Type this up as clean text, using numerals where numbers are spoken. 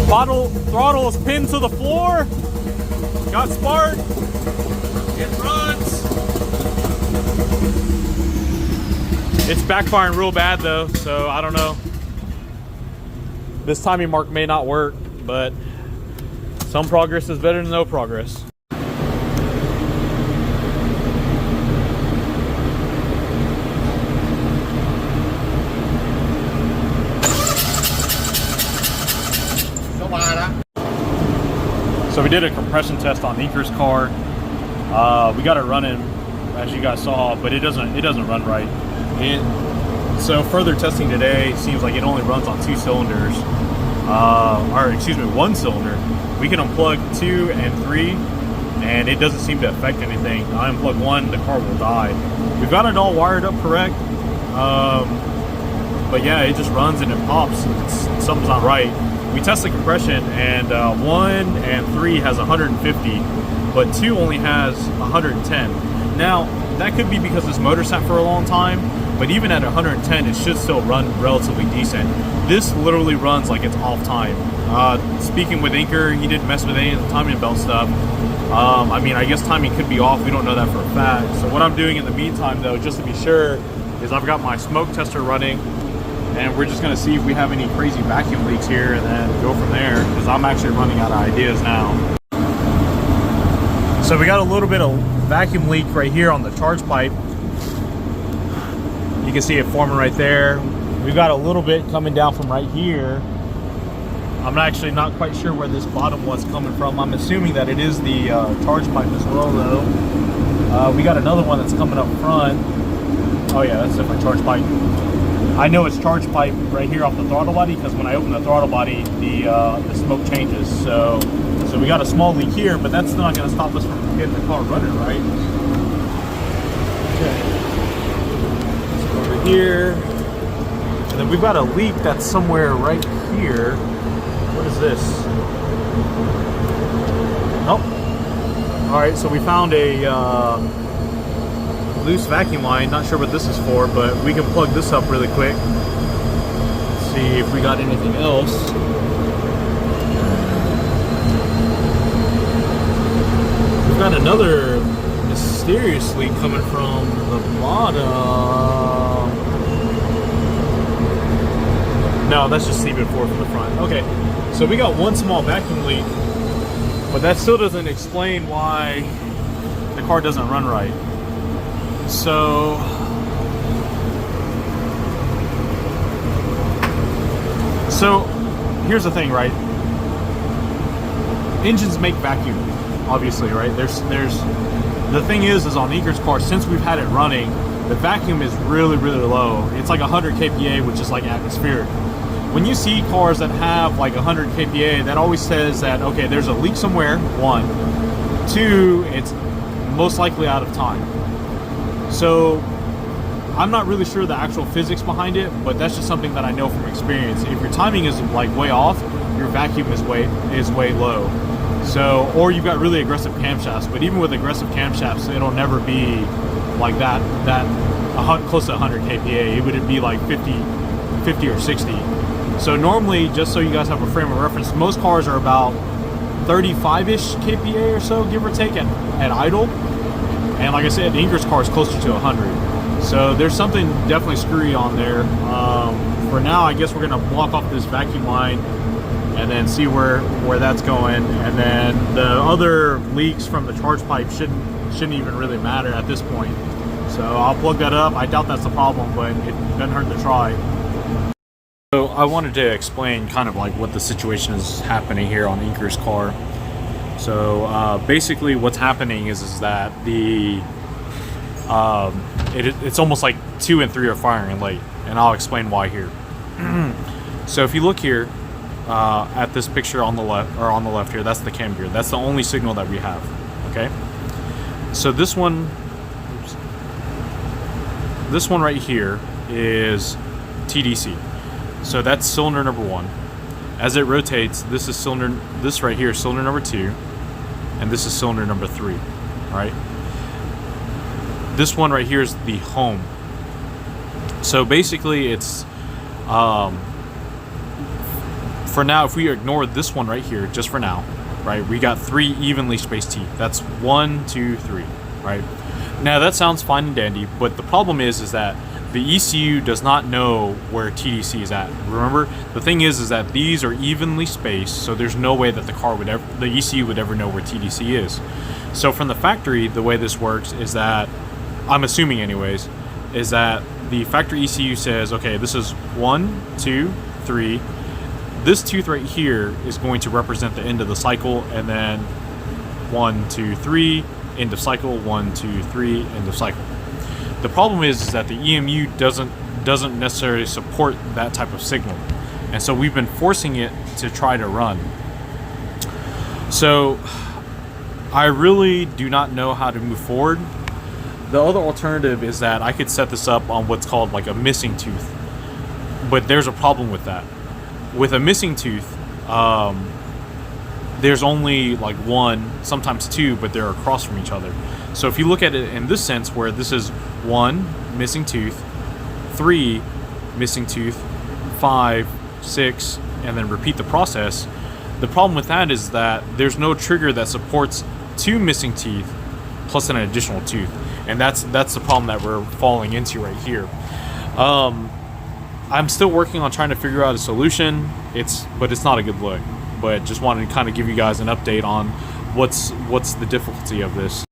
Throttle is pinned to the floor. Got spark. It runs. It's backfiring real bad though, so I don't know. This timing mark may not work, but some progress is better than no progress. So we did a compression test on Inker's car. We got it running, as you guys saw, but it doesn't run right. So further testing today seems like it only runs on 2 cylinders, or excuse me, 1 cylinder. We can unplug 2 and 3, and it doesn't seem to affect anything. I unplug 1, the car will die. We've got it all wired up correct, but yeah, it just runs and it pops. Something's not right. We tested compression, and 1 and 3 has 150, but 2 only has 110. Now, that could be because this motor sat for a long time, but even at 110, it should still run relatively decent. This literally runs like it's off time. Speaking with Inker, he didn't mess with any of the timing belt stuff. I mean, I guess timing could be off. We don't know that for a fact. So what I'm doing in the meantime, though, just to be sure, is I've got my smoke tester running, and we're just gonna see if we have any crazy vacuum leaks here and then go from there, because I'm actually running out of ideas now. So we got a little bit of vacuum leak right here on the charge pipe. You can see it forming right there. We've got a little bit coming down from right here. I'm actually not quite sure where this bottom was coming from. I'm assuming that it is the charge pipe as well though. We got another one that's coming up front. Oh yeah, that's definitely charge pipe. I know it's charge pipe right here off the throttle body, because when I open the throttle body, the smoke changes. So we got a small leak here, but that's not going to stop us from getting the car running right. Okay. Let's go over here, and then we've got a leak that's somewhere right here. What is this? Oh. All right. So we found a loose vacuum line. Not sure what this is for, but we can plug this up really quick. Let's see if we got anything else. We've got another mysterious leak coming from the bottom. No, that's just sleeping forward from the front. Okay, so we got one small vacuum leak, but that still doesn't explain why the car doesn't run right. So here's the thing, right? Engines make vacuum, obviously, right? There's the thing is on Inker's car, since we've had it running, the vacuum is really low. It's like 100 kPa, which is like atmospheric. When you see cars that have like 100 kPa, that always says that, okay, there's a leak somewhere, 1. 2, it's most likely out of time. So I'm not really sure the actual physics behind it, but that's just something that I know from experience. If your timing is like way off, your vacuum is way low. So, or you've got really aggressive camshafts, but even with aggressive camshafts, it'll never be like that close to 100 kPa. It would be like 50 or 60. So normally, just so you guys have a frame of reference, most cars are about 35-ish kPa or so, give or take, at idle. And like I said, Inker's car is closer to 100. So there's something definitely screwy on there. For now, I guess we're gonna block off this vacuum line and then see where that's going. And then the other leaks from the charge pipe shouldn't even really matter at this point. So I'll plug that up. I doubt that's the problem, but it doesn't hurt to try. So I wanted to explain kind of like what the situation is happening here on Inker's car. So basically what's happening is that it's almost like 2 and 3 are firing late, and I'll explain why here. So if you look here at this picture on the left here, that's the cam gear. That's the only signal that we have. Okay. So this one right here is TDC. So that's cylinder number 1. As it rotates, this right here is cylinder number 2, and this is cylinder number 3. All right. This one right here is the home. So basically, it's for now, if we ignore this one right here, just for now, right, we got 3 evenly spaced teeth. That's 1, 2, 3, right? Now that sounds fine and dandy, but the problem is that the ECU does not know where TDC is at. Remember, the thing is that these are evenly spaced, so there's no way that the ECU would ever know where TDC is. So from the factory, the way this works is that, I'm assuming anyways, is that the factory ECU says, okay, this is 1, 2, 3. This tooth right here is going to represent the end of the cycle, and then 1, 2, 3, end of cycle, 1, 2, 3, end of cycle. The problem is that the EMU doesn't necessarily support that type of signal, and so we've been forcing it to try to run. So I really do not know how to move forward. The other alternative is that I could set this up on what's called like a missing tooth, but there's a problem with that. With a missing tooth, there's only like 1, sometimes 2, but they're across from each other. So if you look at it in this sense, where this is 1 missing tooth, 3 missing tooth, 5, 6, and then repeat the process, the problem with that is that there's no trigger that supports 2 missing teeth plus an additional tooth, and that's the problem that we're falling into right here. I'm still working on trying to figure out a solution. But it's not a good look. But just wanted to kind of give you guys an update on what's the difficulty of this.